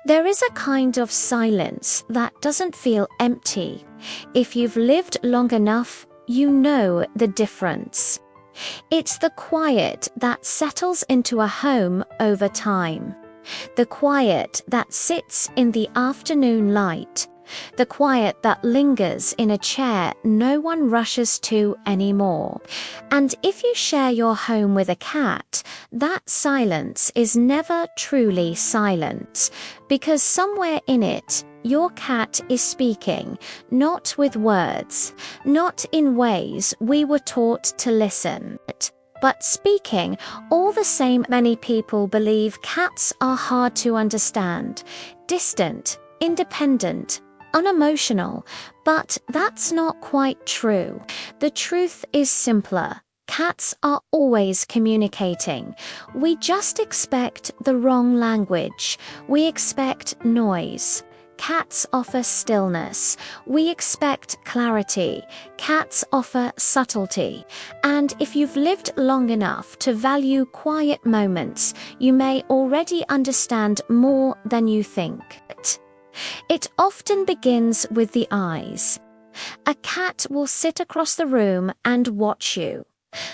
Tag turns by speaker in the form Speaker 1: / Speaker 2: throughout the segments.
Speaker 1: There is a kind of silence that doesn't feel empty. If you've lived long enough, you know the difference. It's the quiet that settles into a home over time. The quiet that sits in the afternoon light. The quiet that lingers in a chair no one rushes to anymore. And if you share your home with a cat, that silence is never truly silent, because somewhere in it, your cat is speaking, not with words, not in ways we were taught to listen, but speaking all the same. Many people believe cats are hard to understand, distant, independent, unemotional, but that's not quite true. The truth is simpler. Cats are always communicating. We just expect the wrong language. We expect noise. Cats offer stillness. We expect clarity. Cats offer subtlety. And if you've lived long enough to value quiet moments, you may already understand more than you think. It often begins with the eyes. A cat will sit across the room and watch you.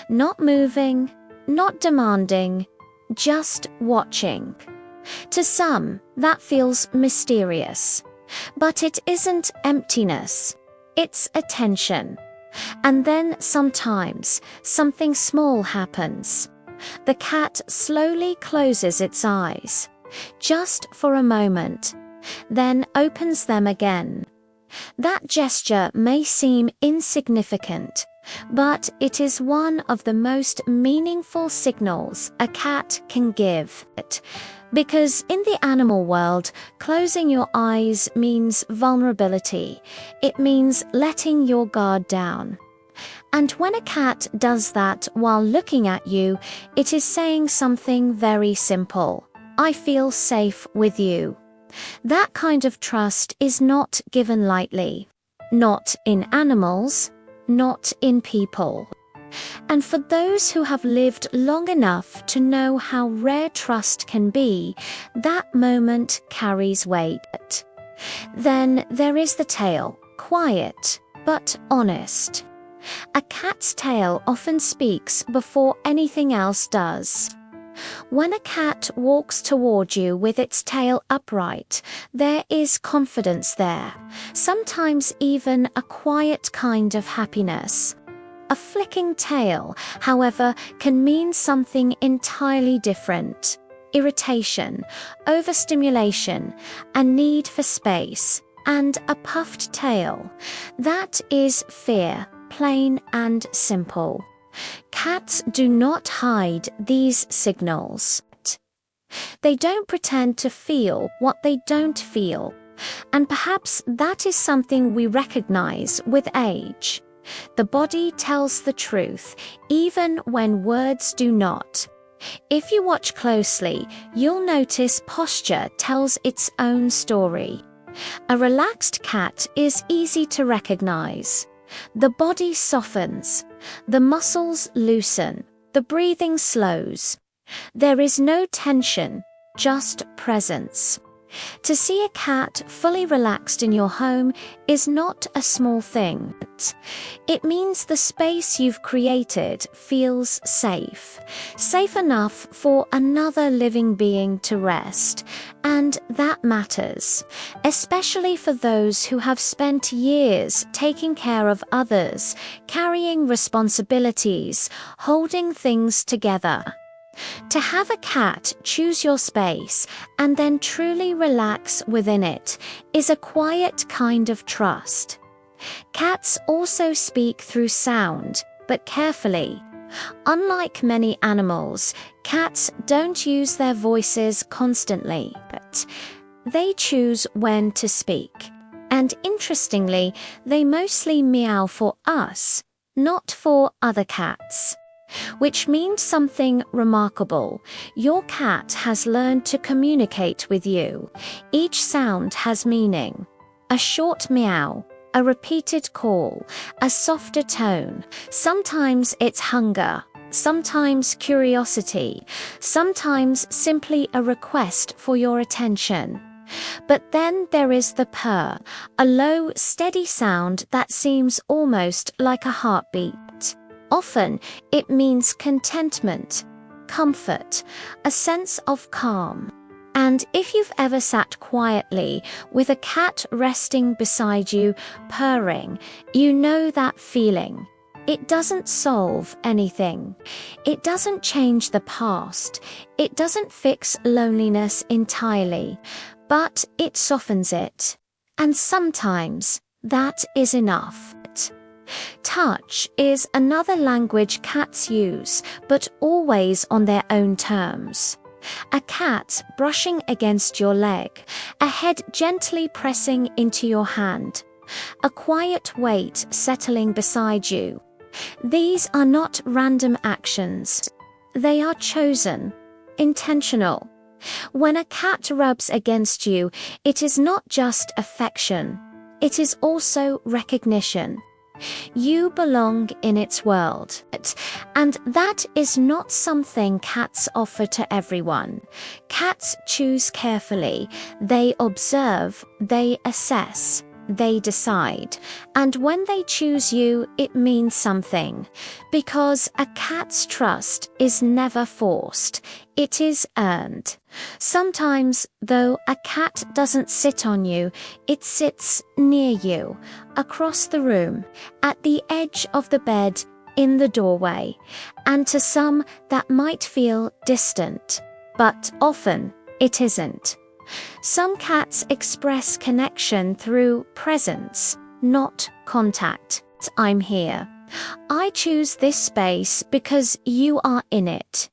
Speaker 1: Not moving, not demanding, just watching. To some, that feels mysterious. But it isn't emptiness. It's attention. And then sometimes, something small happens. The cat slowly closes its eyes, just for a moment, then opens them again. That gesture may seem insignificant, but it is one of the most meaningful signals a cat can give. Because in the animal world, closing your eyes means vulnerability. It means letting your guard down. And when a cat does that while looking at you, it is saying something very simple. I feel safe with you. That kind of trust is not given lightly. Not in animals, not in people. And for those who have lived long enough to know how rare trust can be, that moment carries weight. Then there is the tail, quiet but honest. A cat's tail often speaks before anything else does. When a cat walks toward you with its tail upright, there is confidence there, sometimes even a quiet kind of happiness. A flicking tail, however, can mean something entirely different. Irritation, overstimulation, a need for space, and a puffed tail. That is fear, plain and simple. Cats do not hide these signals. They don't pretend to feel what they don't feel. And perhaps that is something we recognize with age. The body tells the truth, even when words do not. If you watch closely, you'll notice posture tells its own story. A relaxed cat is easy to recognize. The body softens, the muscles loosen, the breathing slows. There is no tension, just presence. To see a cat fully relaxed in your home is not a small thing. It means the space you've created feels safe, safe enough for another living being to rest, and that matters, especially for those who have spent years taking care of others, carrying responsibilities, holding things together. To have a cat choose your space and then truly relax within it is a quiet kind of trust. Cats also speak through sound, but carefully. Unlike many animals, cats don't use their voices constantly, but they choose when to speak. And interestingly, they mostly meow for us, not for other cats. Which means something remarkable. Your cat has learned to communicate with you. Each sound has meaning. A short meow, a repeated call, a softer tone. Sometimes it's hunger, sometimes curiosity, sometimes simply a request for your attention. But then there is the purr, a low, steady sound that seems almost like a heartbeat. Often, it means contentment, comfort, a sense of calm. And if you've ever sat quietly with a cat resting beside you, purring, you know that feeling. It doesn't solve anything. It doesn't change the past. It doesn't fix loneliness entirely, but it softens it. And sometimes that is enough. Touch is another language cats use, but always on their own terms. A cat brushing against your leg, a head gently pressing into your hand, a quiet weight settling beside you. These are not random actions. They are chosen, intentional. When a cat rubs against you, it is not just affection. It is also recognition. You belong in its world, and that is not something cats offer to everyone. Cats choose carefully. They observe, they assess, they decide. And when they choose you, it means something. Because a cat's trust is never forced. It is earned. Sometimes, though, a cat doesn't sit on you, it sits near you, across the room, at the edge of the bed, in the doorway. And to some, that might feel distant. But often, it isn't. Some cats express connection through presence, not contact. I'm here. I choose this space because you are in it.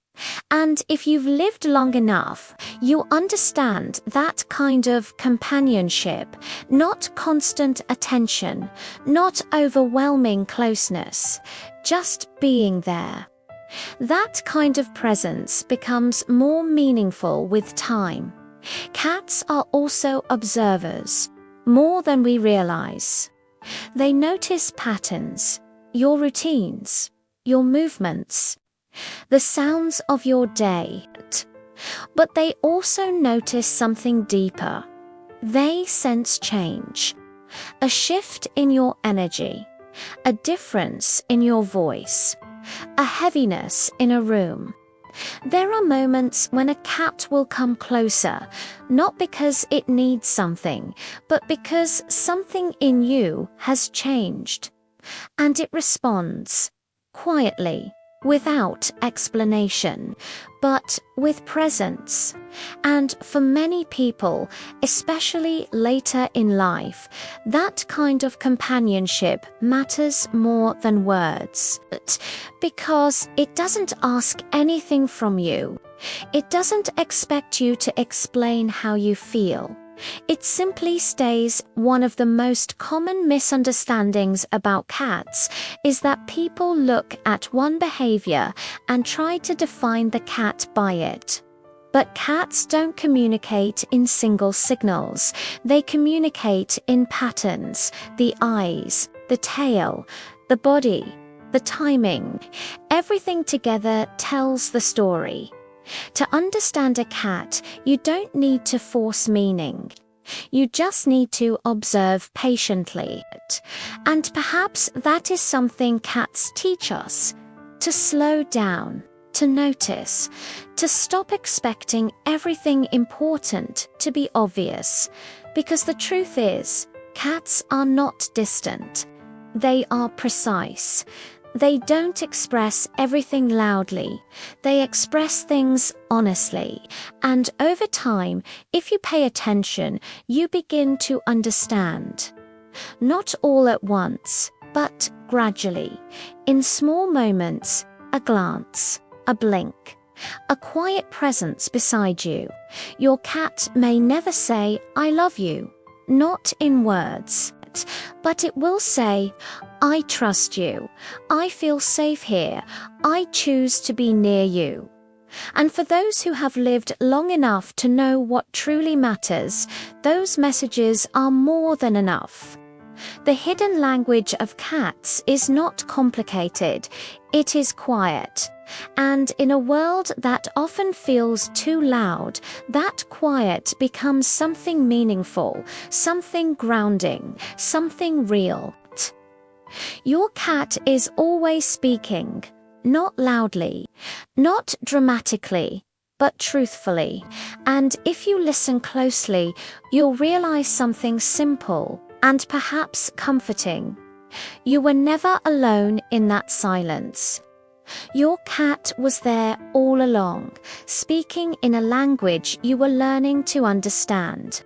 Speaker 1: And if you've lived long enough, you understand that kind of companionship, not constant attention, not overwhelming closeness, just being there. That kind of presence becomes more meaningful with time. Cats are also observers, more than we realize. They notice patterns, your routines, your movements, the sounds of your day. But they also notice something deeper. They sense change, a shift in your energy, a difference in your voice, a heaviness in a room. There are moments when a cat will come closer, not because it needs something, but because something in you has changed. And it responds, quietly, without explanation, but with presence. And for many people, especially later in life, that kind of companionship matters more than words. Because it doesn't ask anything from you. It doesn't expect you to explain how you feel. It simply stays. One of the most common misunderstandings about cats is that people look at one behavior and try to define the cat by it. But cats don't communicate in single signals. They communicate in patterns, the eyes, the tail, the body, the timing. Everything together tells the story. To understand a cat, you don't need to force meaning. You just need to observe patiently. And perhaps that is something cats teach us. To slow down, to notice, to stop expecting everything important to be obvious. Because the truth is, cats are not distant. They are precise. They don't express everything loudly. They express things honestly. And over time, if you pay attention, you begin to understand. Not all at once, but gradually. In small moments, a glance, a blink, a quiet presence beside you. Your cat may never say, "I love you," not in words. But it will say, "I trust you. I feel safe here. I choose to be near you." And for those who have lived long enough to know what truly matters, those messages are more than enough. The hidden language of cats is not complicated. It is quiet. And in a world that often feels too loud, that quiet becomes something meaningful, something grounding, something real. Your cat is always speaking, not loudly, not dramatically, but truthfully. And if you listen closely, you'll realize something simple and perhaps comforting. You were never alone in that silence. Your cat was there all along, speaking in a language you were learning to understand.